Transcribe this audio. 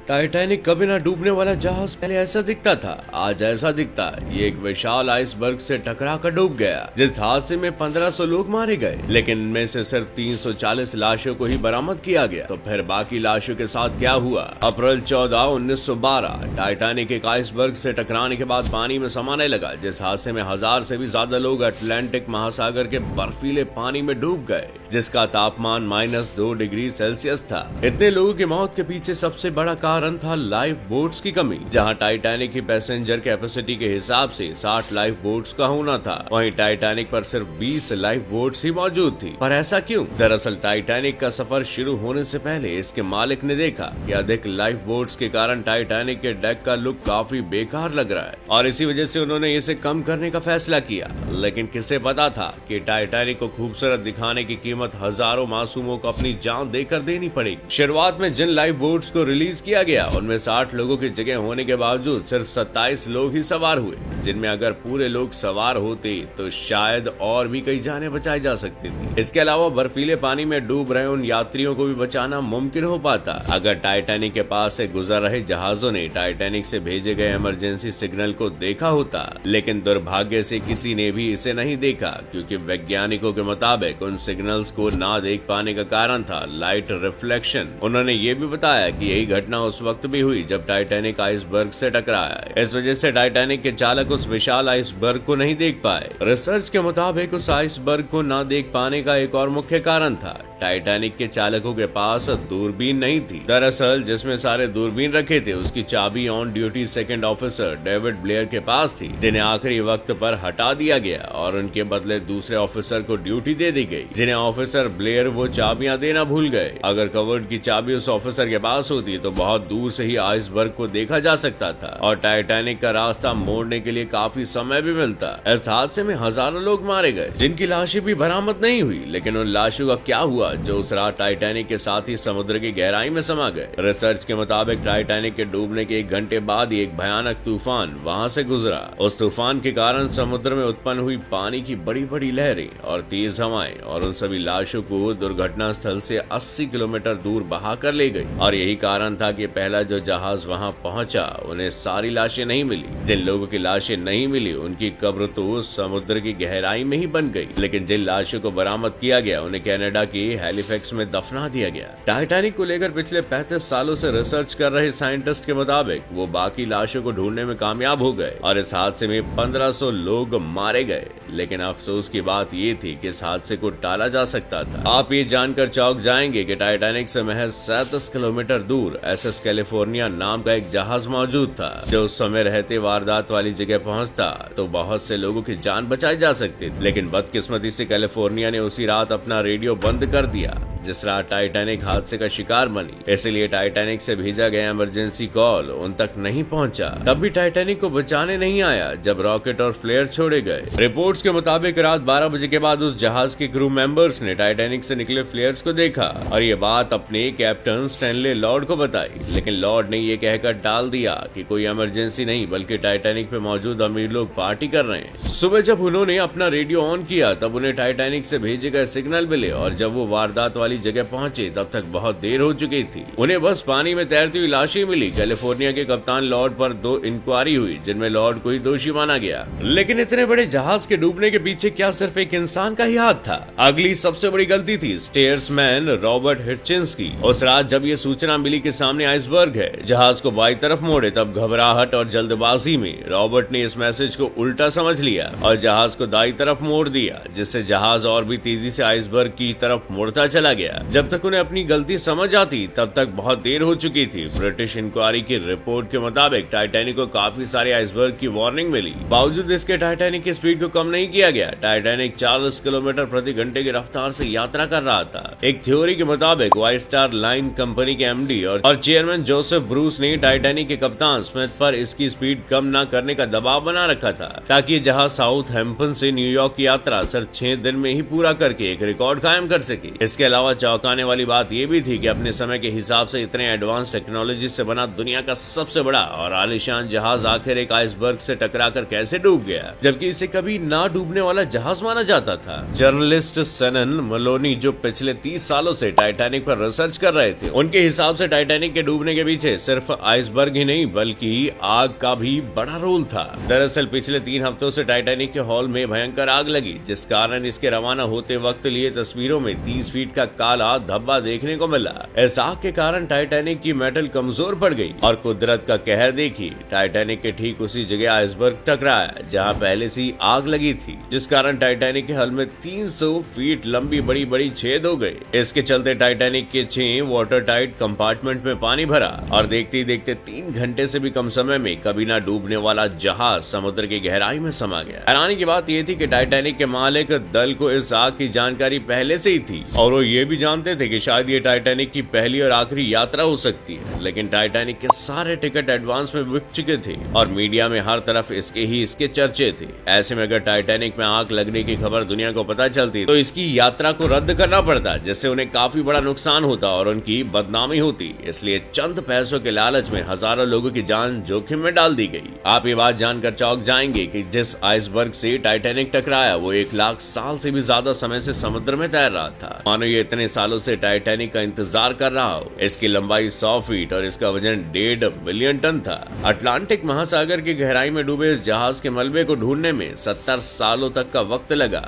Titanic कभी ना डूबने वाला जहाज पहले ऐसा दिखता था, आज ऐसा दिखता है। ये एक विशाल आइसबर्ग से टकरा कर डूब गया, जिस हादसे में 1500 लोग मारे गए, लेकिन इनमें से सिर्फ 340 लाशों को ही बरामद किया गया। तो फिर बाकी लाशों के साथ क्या हुआ? अप्रैल 14, 1912 टाइटैनिक एक आइसबर्ग से टकराने के बाद पानी में समाने लगा, जिस हादसे में 1000 से भी ज्यादा लोग अटलांटिक महासागर के बर्फीले पानी में डूब गए, जिसका तापमान -2 डिग्री सेल्सियस था। इतने लोगों की मौत के पीछे सबसे बड़ा कारण था लाइफ बोट्स की कमी। जहां टाइटैनिक की पैसेंजर कैपेसिटी के हिसाब से 60 लाइफ बोट्स का होना था, वहीं टाइटैनिक पर सिर्फ 20 लाइफ बोट्स ही मौजूद थी। पर ऐसा क्यों? दरअसल टाइटैनिक का सफर शुरू होने से पहले इसके मालिक ने देखा कि अधिक लाइफ बोट्स के कारण टाइटैनिक के डेक का लुक काफी बेकार लग रहा है, और इसी वजह से उन्होंने इसे कम करने का फैसला किया। लेकिन किसे पता था कि टाइटैनिक को खूबसूरत दिखाने की कीमत हजारों मासूमों को अपनी जान देकर देनी पड़ेगी। शुरुआत में जिन लाइफ बोट्स को रिलीज किया गया, उनमें 60 लोगों की जगह होने के बावजूद सिर्फ 27 लोग ही सवार हुए, जिनमें अगर पूरे लोग सवार होते तो शायद और भी कई जानें बचाई जा सकती थी। इसके अलावा बर्फीले पानी में डूब रहे उन यात्रियों को भी बचाना मुमकिन हो पाता अगर टाइटैनिक के पास से गुजर रहे जहाजों ने टाइटैनिक से भेजे गए इमरजेंसी सिग्नल को देखा होता। लेकिन दुर्भाग्य से किसी ने भी इसे नहीं देखा, क्योंकि वैज्ञानिकों के मुताबिक उन सिग्नल्स को ना देख पाने का कारण था लाइट रिफ्लेक्शन। उन्होंने ये भी बताया कि यही घटना उस वक्त भी हुई जब टाइटैनिक आइसबर्ग से टकराया। इस वजह से टाइटैनिक के चालक उस विशाल आइसबर्ग को नहीं देख पाए। रिसर्च के मुताबिक उस आइसबर्ग को न देख पाने का एक और मुख्य कारण था, टाइटैनिक के चालकों के पास दूरबीन नहीं थी। दरअसल जिसमें सारे दूरबीन रखे थे, उसकी चाबी on duty second officer David Blair के पास थी, जिन्हें आखिरी वक्त पर हटा दिया गया और उनके बदले दूसरे ऑफिसर को ड्यूटी दे दी गई, जिन्हें ऑफिसर ब्लेयर वो चाबियां देना भूल गए। अगर कवर्ड की चाबी उस ऑफिसर के पास होती तो बहुत दूर से ही आइसबर्ग को देखा जा सकता था और टाइटैनिक का रास्ता मोड़ने के लिए काफी समय भी मिलता। इस हादसे में हजारों लोग मारे गए, जिनकी लाशें भी बरामद नहीं हुई। लेकिन उन लाशों का क्या हुआ जो उस रात टाइटैनिक के साथ ही समुद्र की गहराई में समा गए? रिसर्च के मुताबिक टाइटैनिक के डूबने के 1 घंटे बाद ही एक भयानक तूफान वहां से गुजरा। उस तूफान के कारण समुद्र में उत्पन्न हुई पानी की बड़ी बड़ी लहरें और तेज हवाएं और उन सभी लाशों को दुर्घटना स्थल से 80 किलोमीटर दूर बहा कर ले गई। और यही कारण था कि पहला जो जहाज वहां पहुंचा, उन्हें सारी लाशें नहीं मिली। जिन लोगों की लाशें नहीं मिली, उनकी कब्र तो समुद्र की गहराई में ही बन गई। लेकिन जिन लाशों को बरामद किया गया, उन्हें कनाडा के हैलिफैक्स में दफना दिया गया। टाइटैनिक को लेकर पिछले 35 सालों से रिसर्च कर रहे साइंटिस्ट के मुताबिक वो बाकी लाशों को ढूंढने में कामयाब हो गए और इस हादसे में 1500 लोग मारे गए। लेकिन अफसोस की बात ये थी कि इस हादसे को टाला जा सकता था। आप ये जानकर चौंक जाएंगे कि टाइटैनिक से महज 37 किलोमीटर दूर SS कैलिफोर्निया नाम का एक जहाज मौजूद था, जो उस समय रहते वारदात वाली जगह पहुंचता तो बहुत से लोगों की जान बचाई जा सकती थी। लेकिन बदकिस्मती से कैलिफोर्निया ने उसी रात अपना रेडियो बंद कर दिया, जिस रात टाइटैनिक हादसे का शिकार बनी। इसलिए टाइटैनिक से भेजा गया इमरजेंसी कॉल उन तक नहीं पहुंचा। तब भी टाइटैनिक को बचाने नहीं आया जब रॉकेट और फ्लेयर छोड़े गए। रिपोर्ट्स के मुताबिक रात 12 बजे के बाद उस जहाज के क्रू मेंबर्स ने टाइटैनिक से निकले फ्लेयर्स को देखा और ये बात अपने कैप्टन स्टैनले लॉर्ड को बताई। लेकिन लॉर्ड ने ये कहकर टाल दिया कि कोई इमरजेंसी नहीं, बल्कि टाइटैनिक पे मौजूद अमीर लोग पार्टी कर रहे हैं। सुबह जब उन्होंने अपना रेडियो ऑन किया, तब उन्हें टाइटैनिक से भेजे गए सिग्नल मिले और जब वो वारदात वाली जगह पहुंचे, तब तक बहुत देर हो चुकी थी। उन्हें बस पानी में तैरती हुई लाशें मिली। कैलिफोर्निया के कप्तान लॉर्ड पर 2 इंक्वायरी हुई, जिनमें लॉर्ड को ही दोषी माना गया। लेकिन इतने बड़े जहाज के डूबने के पीछे क्या सिर्फ एक इंसान का ही हाथ था? अगली सबसे बड़ी गलती थी स्टेयर्समैन रॉबर्ट हिटचिंस की। उस रात जब ये सूचना मिली कि सामने आइसबर्ग है, जहाज को बाई तरफ मोड़े, तब घबराहट और जल्दबाजी में रॉबर्ट ने इस मैसेज को उल्टा समझ लिया और जहाज को दाई तरफ मोड़ दिया, जिससे जहाज और भी तेजी से आइसबर्ग की तरफ मुड़ता चला गया। जब तक उन्हें अपनी गलती समझ आती, तब तक बहुत देर हो चुकी थी। ब्रिटिश इंक्वायरी की रिपोर्ट के मुताबिक टाइटैनिक को काफी सारे आइसबर्ग की वार्निंग मिली, बावजूद इसके टाइटैनिक की स्पीड को कम नहीं किया गया। टाइटैनिक 40 किलोमीटर प्रति घंटे की रफ्तार से यात्रा कर रहा था। एक थ्योरी के मुताबिक व्हाइट स्टार लाइन कंपनी के MD और चेयरमैन जोसेफ ब्रूस ने टाइटैनिक के कप्तान स्मिथ पर इसकी स्पीड कम न करने का दबाव बना रखा था, ताकि जहाज साउथहैम्पटन से न्यूयॉर्क की यात्रा सिर्फ 6 दिन में ही पूरा करके एक रिकॉर्ड कायम कर सके। इसके अलावा चौंकाने वाली बात यह भी थी कि अपने समय के हिसाब से इतने एडवांस टेक्नोलॉजी से बना दुनिया का सबसे बड़ा और आलीशान जहाज आखिर एक आइसबर्ग से टकराकर कैसे डूब गया, जबकि इसे कभी ना ना डूबने वाला जहाज माना जाता था। जर्नलिस्ट सनन मलोनी जो पिछले 30 सालों से टाइटैनिक पर रिसर्च कर रहे थे, उनके हिसाब से टाइटैनिक के डूबने के पीछे सिर्फ आइसबर्ग ही नहीं बल्कि आग का भी बड़ा रोल था। दरअसल पिछले 3 हफ्तों से टाइटैनिक के हॉल में भयंकर आग लगी, जिस कारण इसके रवाना होते वक्त लिए तस्वीरों में 30 फीट का काला धब्बा देखने को मिला। इस आग के कारण टाइटैनिक की मेटल कमजोर पड़ गई और कुदरत का कहर देखी। टाइटैनिक के ठीक उसी जगह आइसबर्ग टकराया जहां पहले से ही आग लगी थी, जिस कारण टाइटैनिक के हल में 300 फीट लंबी बड़ी बड़ी छेद हो गए। इसके चलते टाइटैनिक के 6 वाटर टाइट कंपार्टमेंट में पानी भरा और देखते ही देखते 3 घंटे से भी कम समय में कभी ना डूबने वाला जहाज समुद्र की गहराई में समा गया। हैरानी की बात यह थी कि टाइटैनिक के मालिक दल को इस आग की जानकारी पहले से ही थी और वो ये भी जानते थे कि शायद ये टाइटैनिक की पहली और आखिरी यात्रा हो सकती है। लेकिन टाइटैनिक के सारे टिकट एडवांस में बिक चुके थे और मीडिया में हर तरफ इसके चर्चे थे। ऐसे में अगर टाइटैनिक में आग लगने की खबर दुनिया को पता चलती तो इसकी यात्रा को रद्द करना पड़ता, जिससे उन्हें काफी बड़ा नुकसान होता और उनकी बदनामी होती। इसलिए चंद पैसों के लालच में हजारों लोगों की जान जोखिम में डाल दी गई। आप ये बात जानकर चौंक जाएंगे कि जिस आइसबर्ग से टाइटैनिक टकराया वो 1 लाख साल से भी ज्यादा समय से समुद्र में तैर रहा था। मानो ये इतने सालों से टाइटैनिक का इंतजार कर रहा हो। इसकी लंबाई 100 फीट और इसका वजन 1.5 मिलियन टन था। अटलांटिक महासागर की गहराई में डूबे इस जहाज के मलबे को ढूंढने में 70 सालों तक का वक्त लगा।